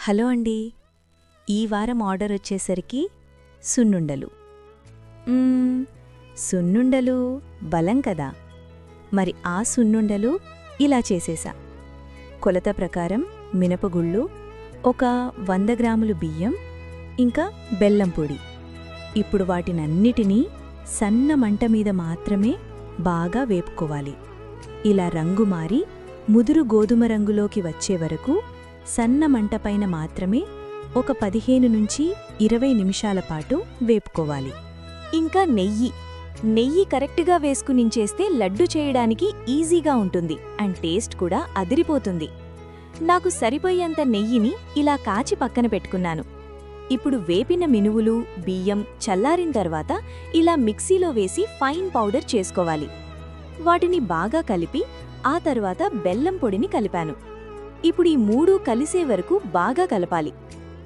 Hello అండి. ఈ వారం ఆర్డర్ వచ్చేసరికి సున్నుండలు. సున్నుండలు బలం కదా. మరి ఆ సున్నుండలు ఇలా చేసేసా. కొలత ప్రకారం మినపగుళ్ళు, ఒక 100 గ్రాములు బియ్యం, ఇంకా బెల్లం పొడి. ఇప్పుడు వాటినన్నిటినీ సన్న మంట మీద మాత్రమే బాగా వేపుకోవాలి. ఇలా రంగు మారి ముదురు గోధుమ రంగులోకి వచ్చే వరకు సన్న మంటపైన మాత్రమే ఒక 15 నుంచి 20 నిమిషాల పాటు వేపుకోవాలి. ఇంకా నెయ్యి కరెక్ట్గా వేసుకునించేస్తే లడ్డు చేయడానికి ఈజీగా ఉంటుంది అండ్ టేస్ట్ కూడా అదిరిపోతుంది. నాకు సరిపోయేంత నెయ్యిని ఇలా కాచి పక్కన పెట్టుకున్నాను. ఇప్పుడు వేపిన మినువులు, బియ్యం చల్లారిన తర్వాత ఇలా మిక్సీలో వేసి ఫైన్ పౌడర్ చేసుకోవాలి. వాటిని బాగా కలిపి ఆ తర్వాత బెల్లం పొడిని కలిపాను. ఇప్పుడు ఈ మూడూ కలిసే వరకు బాగా కలపాలి.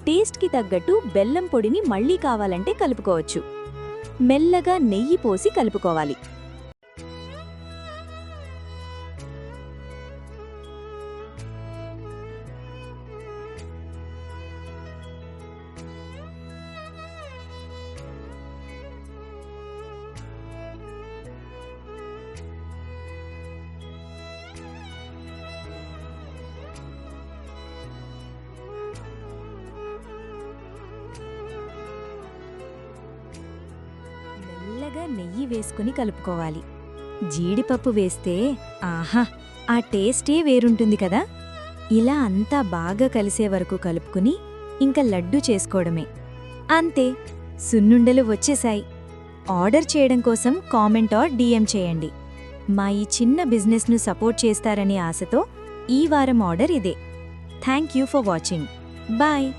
టేస్ట్కి తగ్గట్టు బెల్లం పొడిని మళ్లీ కావాలంటే కలుపుకోవచ్చు. మెల్లగా నెయ్యి పోసి కలుపుకోవాలి. మెల్లగా నెయ్యి వేసుకుని కలుపుకోవాలి. జీడిపప్పు వేస్తే ఆహా, ఆ టేస్టే వేరుంటుంది కదా. ఇలా అంతా బాగా కలిసే వరకు కలుపుకుని ఇంకా లడ్డు చేసుకోవడమే. అంతే, సున్నుండలు వచ్చేశాయి. ఆర్డర్ చేయడం కోసం కామెంట్ ఆర్ DM చేయండి. మా ఈ చిన్న బిజినెస్ను సపోర్ట్ చేస్తారనే ఆశతో ఈ వారం ఆర్డర్ ఇదే. Thank you for watching. Bye.